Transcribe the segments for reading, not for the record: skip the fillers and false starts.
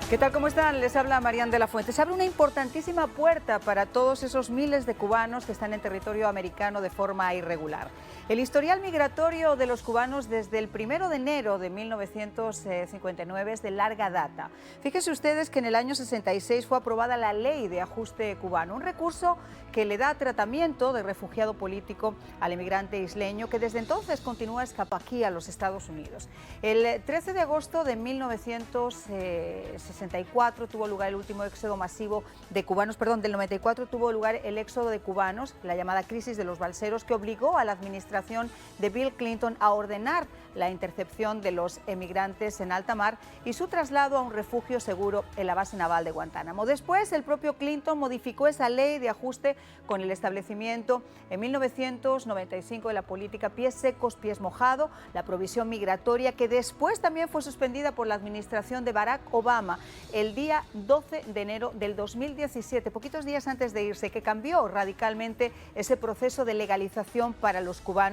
¿Qué tal? ¿Cómo están? Les habla Marian de la Fuente. Se abre una importantísima puerta para todos esos miles de cubanos que están en territorio americano de forma irregular. El historial migratorio de los cubanos desde el 1 de enero de 1959 es de larga data. Fíjense ustedes que en el año 66 fue aprobada la Ley de Ajuste Cubano, un recurso que le da tratamiento de refugiado político al emigrante isleño que desde entonces continúa escapando aquí a los Estados Unidos. El 13 de agosto de 1964 tuvo lugar el último éxodo masivo de cubanos, del 94 tuvo lugar el éxodo de cubanos, la llamada crisis de los balseros, que obligó a la administración de Bill Clinton a ordenar la intercepción de los emigrantes en alta mar y su traslado a un refugio seguro en la base naval de Guantánamo. Después, el propio Clinton modificó esa ley de ajuste con el establecimiento en 1995 de la política pies secos, pies mojados, la provisión migratoria que después también fue suspendida por la administración de Barack Obama el día 12 de enero del 2017, poquitos días antes de irse, que cambió radicalmente ese proceso de legalización para los cubanos,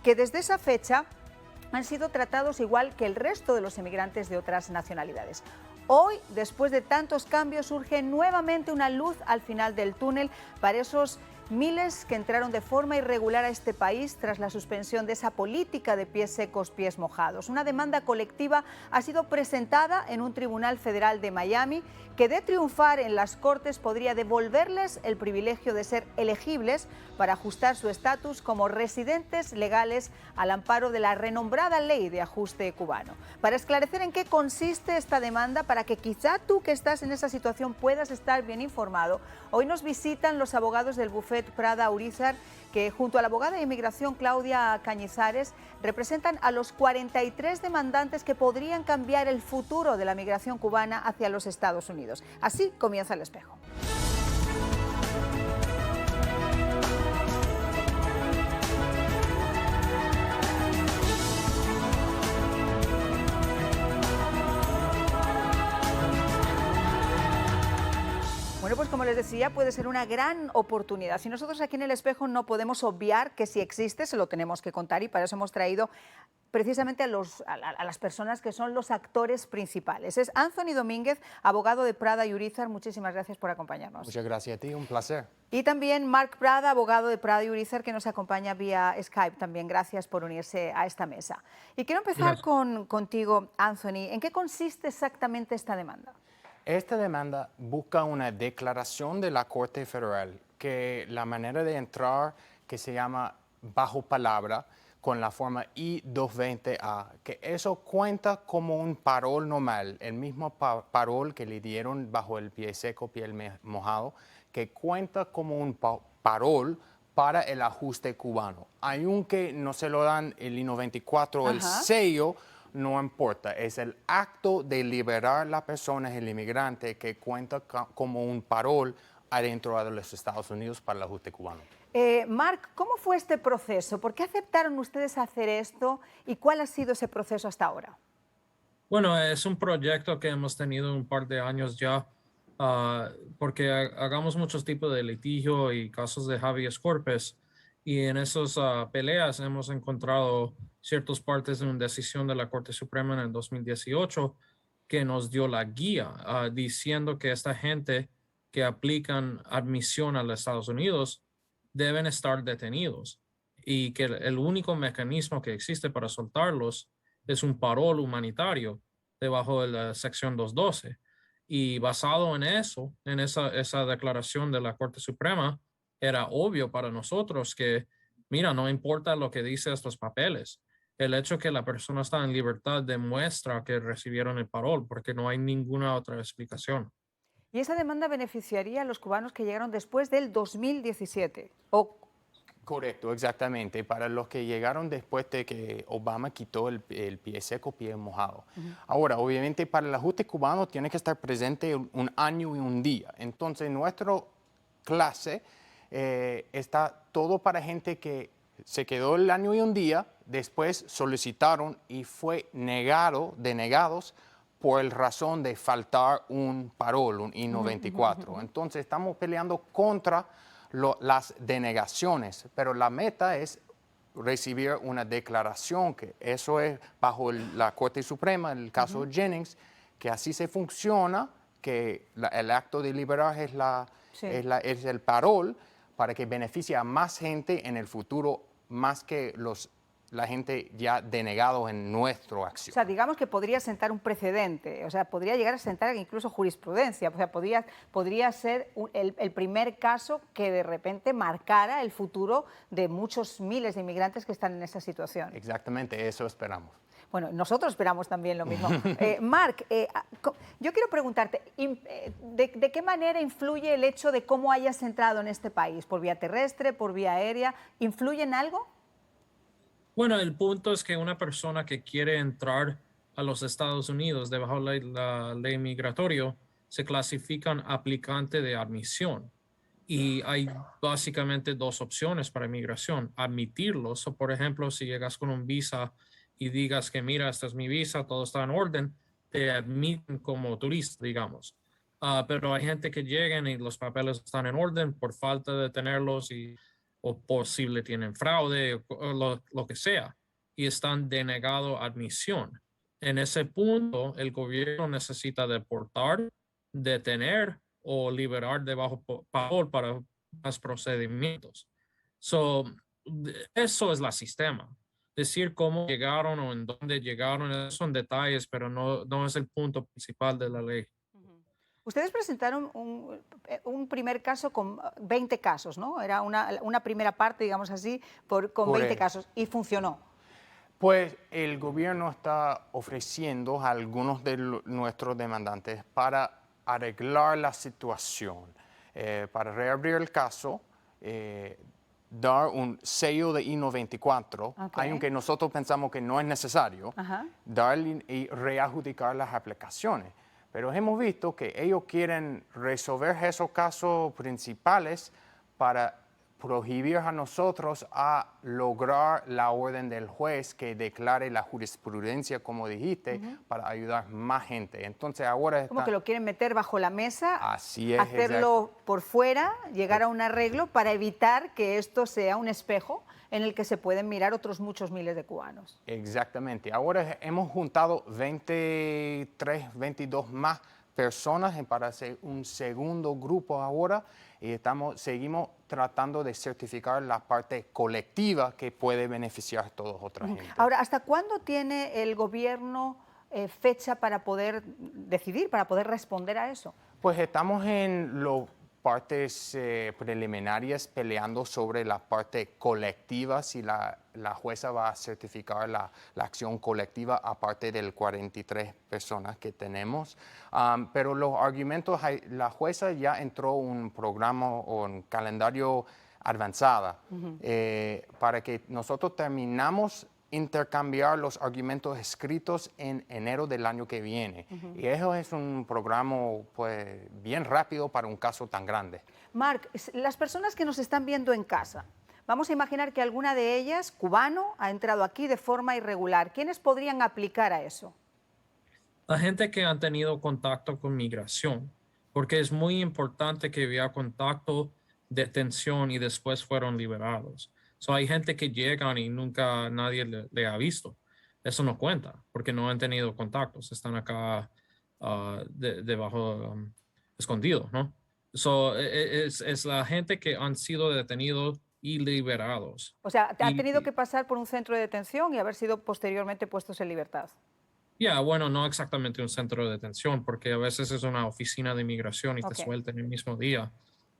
que desde esa fecha han sido tratados igual que el resto de los emigrantes de otras nacionalidades. Hoy, después de tantos cambios, surge nuevamente una luz al final del túnel para esos miles que entraron de forma irregular a este país tras la suspensión de esa política de pies secos, pies mojados. Una demanda colectiva ha sido presentada en un tribunal federal de Miami que, de triunfar en las Cortes, podría devolverles el privilegio de ser elegibles para ajustar su estatus como residentes legales al amparo de la renombrada Ley de Ajuste Cubano. Para esclarecer en qué consiste esta demanda, para que quizá tú que estás en esa situación puedas estar bien informado, hoy nos visitan los abogados del bufete Prada Urizar, que junto a la abogada de inmigración Claudia Cañizares representan a los 43 demandantes que podrían cambiar el futuro de la migración cubana hacia los Estados Unidos. Así comienza El Espejo. Bueno, pues como les decía, puede ser una gran oportunidad. Si nosotros aquí en El Espejo no podemos obviar que si existe, se lo tenemos que contar, y para eso hemos traído precisamente a las personas que son los actores principales. Es Anthony Domínguez, abogado de Prada y Urizar. Muchísimas gracias por acompañarnos. Muchas gracias a ti, un placer. Y también Mark Prada, abogado de Prada y Urizar, que nos acompaña vía Skype. También gracias por unirse a esta mesa. Y quiero empezar contigo, Anthony. ¿En qué consiste exactamente esta demanda? Esta demanda busca una declaración de la Corte Federal que la manera de entrar, que se llama bajo palabra, con la forma I-220A, que eso cuenta como un parol normal, el mismo parol que le dieron bajo el pie seco, pie mojado, que cuenta como un parol para el ajuste cubano. Aunque no se lo dan el I-94, el sello, no importa, es el acto de liberar a las personas, el inmigrante, que cuenta como un parol adentro de los Estados Unidos para el ajuste cubano. Mark, ¿cómo fue este proceso? ¿Por qué aceptaron ustedes hacer esto y cuál ha sido ese proceso hasta ahora? Bueno, es un proyecto que hemos tenido un par de años ya, porque hagamos muchos tipos de litigio y casos de habeas corpus, y en esas peleas hemos encontrado ciertas partes de una decisión de la Corte Suprema en el 2018 que nos dio la guía, diciendo que esta gente que aplican admisión a los Estados Unidos deben estar detenidos y que el único mecanismo que existe para soltarlos es un parol humanitario debajo de la sección 212. Y basado en eso, en esa declaración de la Corte Suprema, era obvio para nosotros que, mira, no importa lo que dice estos papeles, el hecho que la persona está en libertad demuestra que recibieron el parol, porque no hay ninguna otra explicación. ¿Y esa demanda beneficiaría a los cubanos que llegaron después del 2017? Correcto, exactamente. Para los que llegaron después de que Obama quitó el pie seco, pie mojado. Ahora, obviamente, para el ajuste cubano tiene que estar presente un año y un día. Entonces, nuestra clase está todo para gente que se quedó el año y un día, después solicitaron y fue denegados por el razón de faltar un parol, un I-94. Entonces, estamos peleando contra las denegaciones, pero la meta es recibir una declaración, que eso es bajo la Corte Suprema, el caso Jennings, que así se funciona, que el acto de liberar es el parol para que beneficie a más gente en el futuro, más que la gente ya denegado en nuestra acción. O sea, digamos que podría sentar un precedente, o sea, podría llegar a sentar incluso jurisprudencia, o sea, podría ser el primer caso que de repente marcara el futuro de muchos miles de inmigrantes que están en esa situación. Exactamente, eso esperamos. Bueno, nosotros esperamos también lo mismo. Marc, yo quiero preguntarte, ¿de qué manera influye el hecho de cómo hayas entrado en este país? ¿Por vía terrestre, por vía aérea? ¿Influye en algo? Bueno, el punto es que una persona que quiere entrar a los Estados Unidos debajo de la ley migratoria se clasifican aplicante de admisión. Y hay básicamente dos opciones para inmigración: admitirlos, o por ejemplo, si llegas con un visa y digas que mira, esta es mi visa, todo está en orden, te admiten como turista, digamos. Pero hay gente que llegan y los papeles están en orden por falta de tenerlos o posible tienen fraude o lo que sea y están denegado admisión. En ese punto, el gobierno necesita deportar, detener o liberar de bajo parol para más procedimientos. Eso es la sistema. Decir cómo llegaron o en dónde llegaron son detalles, pero no es el punto principal de la ley. Ustedes presentaron un primer caso con 20 casos, ¿no? Era una primera parte, digamos así, con 20 casos, y funcionó. Pues el gobierno está ofreciendo a algunos de nuestros demandantes para arreglar la situación, para reabrir el caso, dar un sello de I-94, aunque nosotros pensamos que no es necesario, darle y readjudicar las aplicaciones. Pero hemos visto que ellos quieren resolver esos casos principales para prohibir a nosotros a lograr la orden del juez que declare la jurisprudencia, como dijiste, para ayudar más gente. Entonces ahora como que lo quieren meter bajo la mesa, así es, hacerlo por fuera, llegar a un arreglo para evitar que esto sea un espejo en el que se pueden mirar otros muchos miles de cubanos. Exactamente. Ahora hemos juntado 23, 22 más personas para hacer un segundo grupo ahora y seguimos tratando de certificar la parte colectiva que puede beneficiar a toda otra gente. Ahora, ¿hasta cuándo tiene el gobierno fecha para poder decidir, para poder responder a eso? Pues estamos en las partes preliminarias peleando sobre la parte colectiva, si la jueza va a certificar la acción colectiva aparte del 43 personas que tenemos. Pero los argumentos, la jueza ya entró un programa o un calendario avanzada para que nosotros terminamos intercambiar los argumentos escritos en enero del año que viene. Y eso es un programa pues, bien rápido para un caso tan grande. Marc, las personas que nos están viendo en casa, vamos a imaginar que alguna de ellas, cubano, ha entrado aquí de forma irregular. ¿Quiénes podrían aplicar a eso? La gente que han tenido contacto con migración, porque es muy importante que había contacto, detención y después fueron liberados. Hay gente que llegan y nunca nadie le ha visto. Eso no cuenta porque no han tenido contactos. Están acá debajo, escondidos, ¿no? Es la gente que han sido detenidos y liberados. O sea, ha tenido que pasar por un centro de detención y haber sido posteriormente puestos en libertad. Bueno, no exactamente un centro de detención, porque a veces es una oficina de inmigración y te sueltan el mismo día,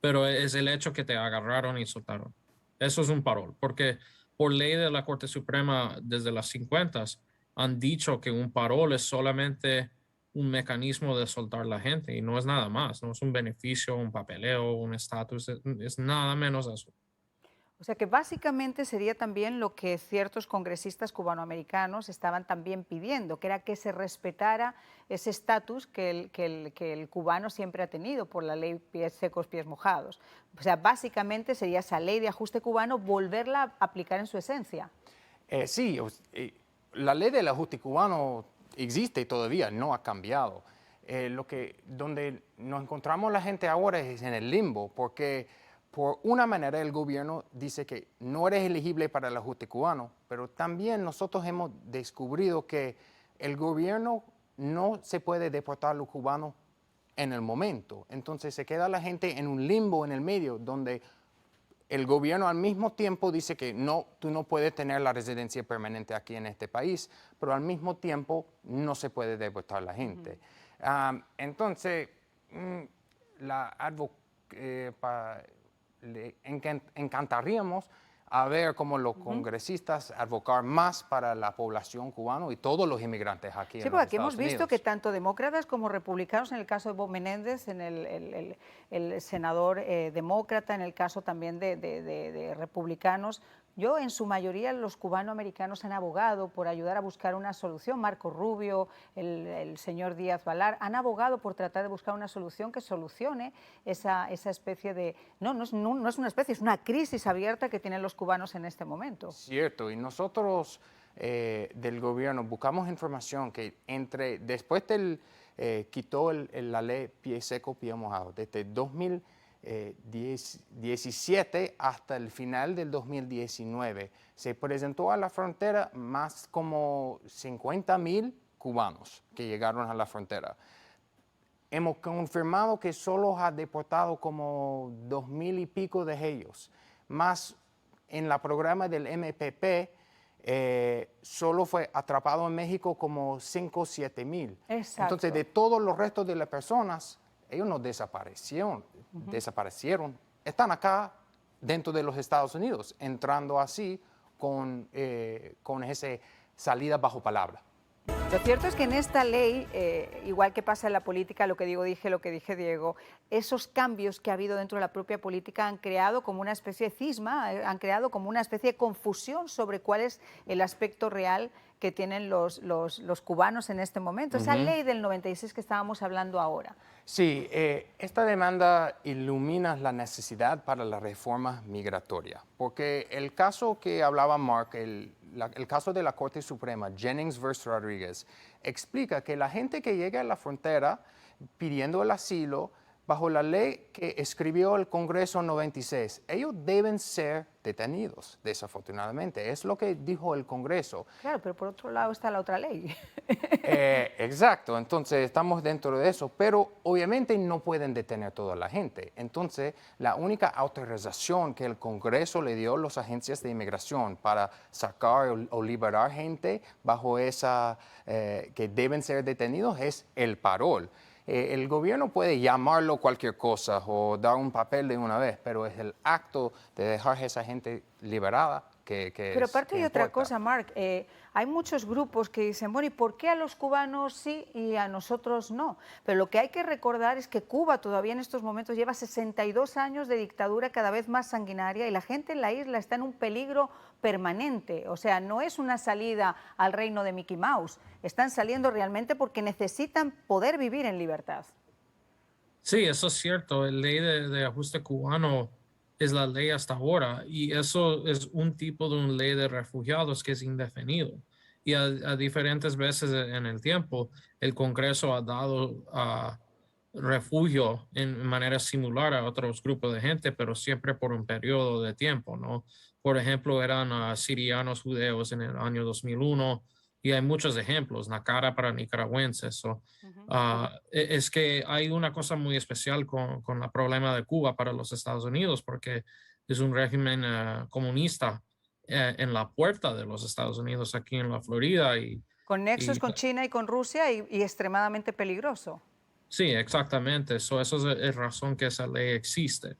pero es el hecho que te agarraron y soltaron. Eso es un parol, porque por ley de la Corte Suprema desde las 50 han dicho que un parol es solamente un mecanismo de soltar la gente y no es nada más, no es un beneficio, un papeleo, un estatus, es nada menos eso. O sea que básicamente sería también lo que ciertos congresistas cubanoamericanos estaban también pidiendo, que era que se respetara ese estatus que el cubano siempre ha tenido por la ley pies secos, pies mojados. O sea, básicamente sería esa ley de ajuste cubano volverla a aplicar en su esencia. Sí, la ley del ajuste cubano existe todavía, no ha cambiado. Donde nos encontramos la gente ahora es en el limbo, porque por una manera el gobierno dice que no eres elegible para el ajuste cubano, pero también nosotros hemos descubierto que el gobierno no se puede deportar a los cubanos en el momento. Entonces se queda la gente en un limbo en el medio, donde el gobierno al mismo tiempo dice que no, tú no puedes tener la residencia permanente aquí en este país, pero al mismo tiempo no se puede deportar a la gente. Entonces, le encantaríamos a ver cómo los congresistas advocar más para la población cubana y todos los inmigrantes aquí en Sí, los porque aquí Estados hemos visto Unidos. que tanto demócratas como republicanos, en el caso de Bob Menéndez, en el senador demócrata, en el caso también de republicanos, en su mayoría los cubanoamericanos han abogado por ayudar a buscar una solución. Marco Rubio, el señor Díaz Balar, han abogado por tratar de buscar una solución que solucione esa especie de... No es una especie, es una crisis abierta que tienen los cubanos en este momento. Cierto, y nosotros del gobierno buscamos información que después del quitó la ley pie seco, pie mojado, desde 2017 hasta el final del 2019, se presentó a la frontera más como 50,000 cubanos que llegaron a la frontera. Hemos confirmado que solo ha deportado como 2,000 y pico de ellos, más en el programa del MPP, solo fue atrapado en México como 5 o 7,000. Exacto. Entonces, de todos los restos de las personas, ellos no desaparecieron, están acá dentro de los Estados Unidos, entrando así con esa salida bajo palabra. Lo cierto es que en esta ley, igual que pasa en la política, lo que dije Diego, esos cambios que ha habido dentro de la propia política han creado como una especie de cisma, han creado como una especie de confusión sobre cuál es el aspecto real que tienen los cubanos en este momento. Esa ley del 96 que estábamos hablando ahora. Sí, esta demanda ilumina la necesidad para la reforma migratoria, porque el caso que hablaba Mark, el caso de la Corte Suprema, Jennings versus Rodríguez, explica que la gente que llega a la frontera pidiendo el asilo, bajo la ley que escribió el Congreso en 96, ellos deben ser detenidos, desafortunadamente. Es lo que dijo el Congreso. Claro, pero por otro lado está la otra ley. Exacto, entonces estamos dentro de eso, pero obviamente no pueden detener a toda la gente. Entonces, la única autorización que el Congreso le dio a las agencias de inmigración para sacar o liberar gente bajo esa que deben ser detenidos es el parol. El gobierno puede llamarlo cualquier cosa o dar un papel de una vez, pero es el acto de dejar a esa gente liberada que Pero aparte hay otra cosa, Mark, hay muchos grupos que dicen, bueno, ¿y por qué a los cubanos sí y a nosotros no? Pero lo que hay que recordar es que Cuba todavía en estos momentos lleva 62 años de dictadura cada vez más sanguinaria y la gente en la isla está en un peligro permanente. O sea, no es una salida al reino de Mickey Mouse, están saliendo realmente porque necesitan poder vivir en libertad. Sí, eso es cierto. La ley de ajuste cubano es la ley hasta ahora y eso es un tipo de una ley de refugiados que es indefinido. Y a diferentes veces en el tiempo, el Congreso ha dado refugio en manera similar a otros grupos de gente, pero siempre por un periodo de tiempo, ¿no? Por ejemplo, eran sirianos judeos en el año 2001 y hay muchos ejemplos, Nacara para nicaragüenses. Es que hay una cosa muy especial con el problema de Cuba para los Estados Unidos, porque es un régimen comunista en la puerta de los Estados Unidos, aquí en la Florida. Con nexos con China y con Rusia y extremadamente peligroso. Sí, exactamente. Esa es razón que esa ley existe.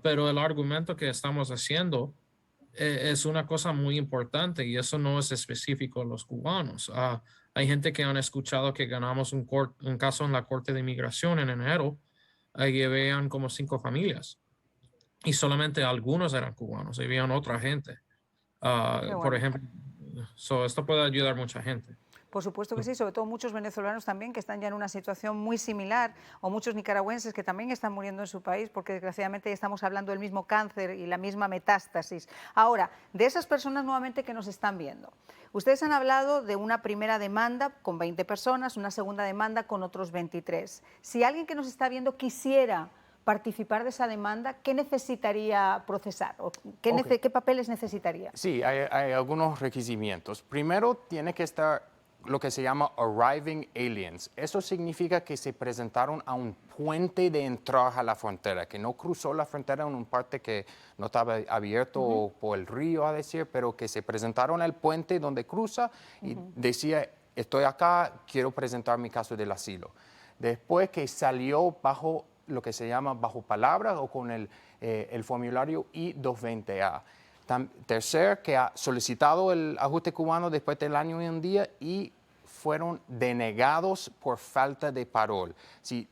Pero el argumento que estamos haciendo es una cosa muy importante y eso no es específico a los cubanos. Hay gente que han escuchado que ganamos un caso en la Corte de Inmigración en enero, ahí habían como 5 familias y solamente algunos eran cubanos, habían otra gente. Bueno. Por ejemplo, esto puede ayudar a mucha gente. Por supuesto que sí, sobre todo muchos venezolanos también que están ya en una situación muy similar, o muchos nicaragüenses que también están muriendo en su país porque desgraciadamente estamos hablando del mismo cáncer y la misma metástasis. Ahora, de esas personas nuevamente que nos están viendo, ustedes han hablado de una primera demanda con 20 personas, una segunda demanda con otros 23. Si alguien que nos está viendo quisiera participar de esa demanda, ¿qué necesitaría procesar? ¿Qué papeles necesitaría? Sí, hay algunos requerimientos. Primero, tiene que estar lo que se llama arriving aliens. Eso significa que se presentaron a un puente de entrada a la frontera, que no cruzó la frontera en un parte que no estaba abierto por el río, a decir, pero que se presentaron al puente donde cruza y decía, estoy acá, quiero presentar mi caso del asilo. Después que salió bajo lo que se llama bajo palabra o con el formulario I-220A. Tercer, que ha solicitado el ajuste cubano después del año y un día y fueron denegados por falta de parol. Si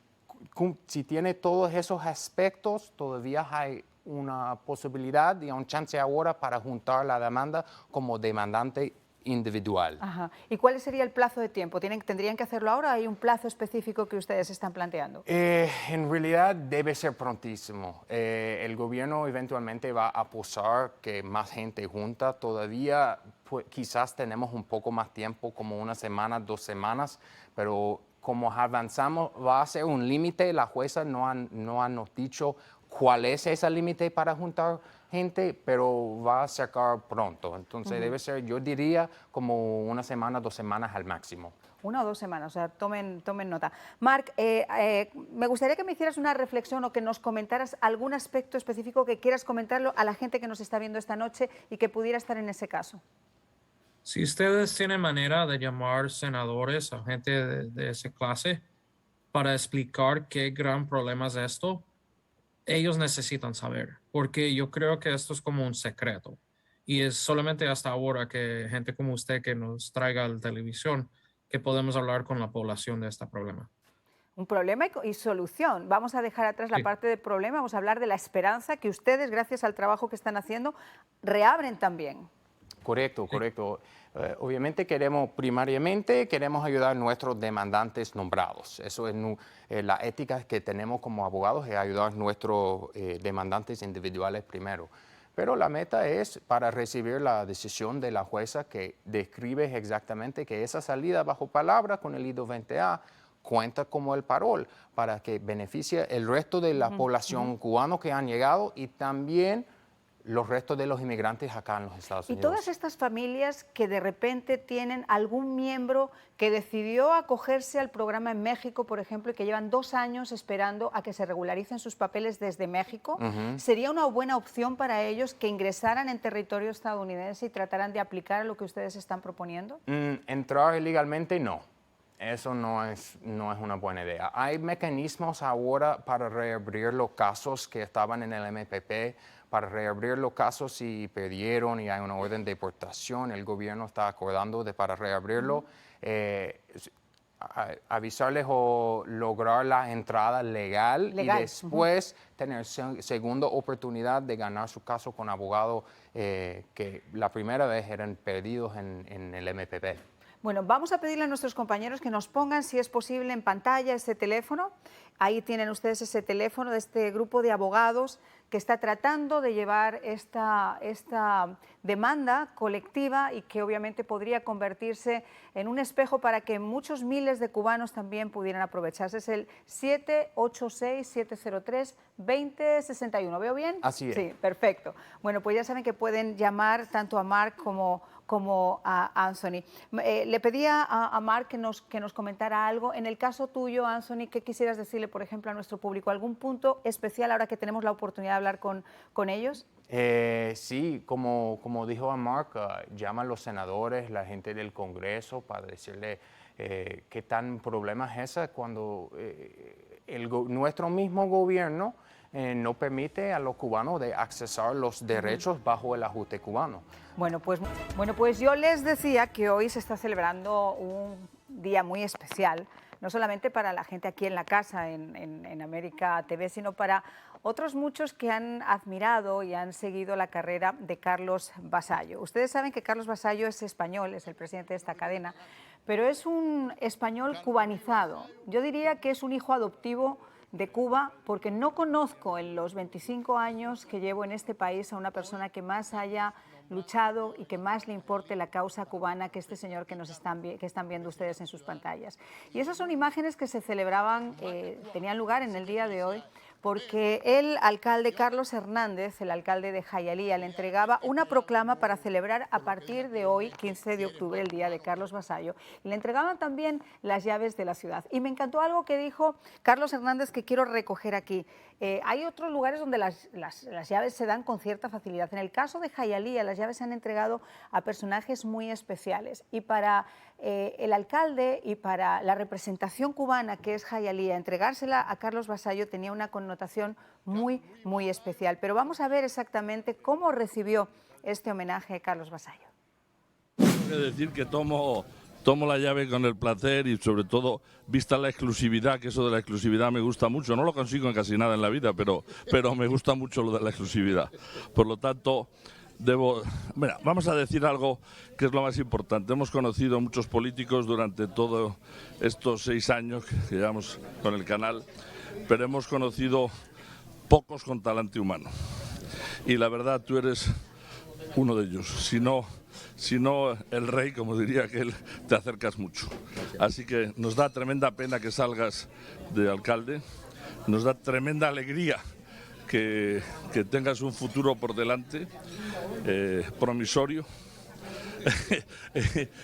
tiene todos esos aspectos, todavía hay una posibilidad y un chance ahora para juntar la demanda como demandante individual. Ajá. ¿Y cuál sería el plazo de tiempo? ¿Tendrían que hacerlo ahora o hay un plazo específico que ustedes están planteando? En realidad debe ser prontísimo. El gobierno eventualmente va a posar que más gente junta. Todavía pues, quizás tenemos un poco más tiempo, como una semana, 2 semanas, pero como avanzamos va a ser un límite. La jueza no han dicho cuál es ese límite para juntar gente, pero va a sacar pronto. Entonces debe ser, yo diría, como una semana, 2 semanas al máximo. 1 o 2 semanas, o sea, tomen nota. Mark, me gustaría que me hicieras una reflexión o que nos comentaras algún aspecto específico que quieras comentarlo a la gente que nos está viendo esta noche y que pudiera estar en ese caso. Si ustedes tienen manera de llamar senadores a gente de esa clase para explicar qué gran problema es esto, ellos necesitan saber, porque yo creo que esto es como un secreto y es solamente hasta ahora que gente como usted que nos traiga a la televisión que podemos hablar con la población de este problema. Un problema y solución. Vamos a dejar atrás la parte del problema, vamos a hablar de la esperanza que ustedes, gracias al trabajo que están haciendo, reabren también. Correcto, correcto. Obviamente primariamente queremos ayudar a nuestros demandantes nombrados. Eso es la ética que tenemos como abogados, es ayudar a nuestros demandantes individuales primero. Pero la meta es para recibir la decisión de la jueza que describe exactamente que esa salida bajo palabra con el I-220A cuenta como el parol para que beneficie el resto de la población cubana que han llegado y también los restos de los inmigrantes acá en los Estados Unidos. Y todas estas familias que de repente tienen algún miembro que decidió acogerse al programa en México, por ejemplo, y que llevan 2 años esperando a que se regularicen sus papeles desde México, ¿sería una buena opción para ellos que ingresaran en territorio estadounidense y trataran de aplicar lo que ustedes están proponiendo? Entrar ilegalmente, no. Eso no es una buena idea. Hay mecanismos ahora para reabrir los casos que estaban en el MPP, para reabrir los casos si perdieron y hay una orden de deportación. El gobierno está acordando para reabrirlo. Avisarles o lograr la entrada legal. Y después tener segunda oportunidad de ganar su caso con abogados que la primera vez eran perdidos en el MPP. Bueno, vamos a pedirle a nuestros compañeros que nos pongan, si es posible, en pantalla ese teléfono. Ahí tienen ustedes ese teléfono de este grupo de abogados que está tratando de llevar esta demanda colectiva y que obviamente podría convertirse en un espejo para que muchos miles de cubanos también pudieran aprovecharse. Es el 786-703-2061. ¿Veo bien? Así es. Sí, perfecto. Bueno, pues ya saben que pueden llamar tanto a Mark como a Anthony. Le pedía a Mark que nos comentara algo. En el caso tuyo, Anthony, ¿qué quisieras decirle, por ejemplo, a nuestro público? ¿Algún punto especial ahora que tenemos la oportunidad de hablar con ellos? Sí, como dijo a Mark, llama a los senadores, la gente del Congreso para decirle qué tan problema es ese cuando nuestro mismo gobierno no permite a los cubanos de accesar los derechos bajo el ajuste cubano. Bueno, pues yo les decía que hoy se está celebrando un día muy especial, no solamente para la gente aquí en la casa, en América TV, sino para otros muchos que han admirado y han seguido la carrera de Carlos Basallo. Ustedes saben que Carlos Basallo es español, es el presidente de esta cadena, pero es un español cubanizado. Yo diría que es un hijo adoptivo de Cuba, porque no conozco en los 25 años que llevo en este país a una persona que más haya luchado y que más le importe la causa cubana que este señor que están viendo ustedes en sus pantallas. Y esas son imágenes que se celebraban, tenían lugar en el día de hoy, porque el alcalde Carlos Hernández, el alcalde de Hialeah, le entregaba una proclama para celebrar a partir de hoy, 15 de octubre, el día de Carlos Vasallo. Y le entregaban también las llaves de la ciudad. Y me encantó algo que dijo Carlos Hernández que quiero recoger aquí. Hay otros lugares donde las llaves se dan con cierta facilidad. En el caso de Hialeah, las llaves se han entregado a personajes muy especiales. Y para el alcalde y para la representación cubana que es Hialeah, entregársela a Carlos Vasallo tenía una connotación muy, muy especial. Pero vamos a ver exactamente cómo recibió este homenaje a Carlos Vasallo. Tengo que decir que tomo la llave con el placer y sobre todo vista la exclusividad, que eso de la exclusividad me gusta mucho. No lo consigo en casi nada en la vida, pero me gusta mucho lo de la exclusividad. Por lo tanto, vamos a decir algo que es lo más importante. Hemos conocido muchos políticos durante todos estos 6 años que llevamos con el canal, pero hemos conocido pocos con talante humano. Y la verdad, tú eres uno de ellos. Si no el rey, como diría aquel, te acercas mucho. Así que nos da tremenda pena que salgas de alcalde, nos da tremenda alegría que tengas un futuro por delante, promisorio,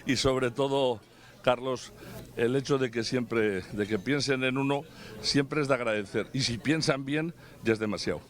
y sobre todo, Carlos, el hecho de que piensen en uno siempre es de agradecer, y si piensan bien ya es demasiado.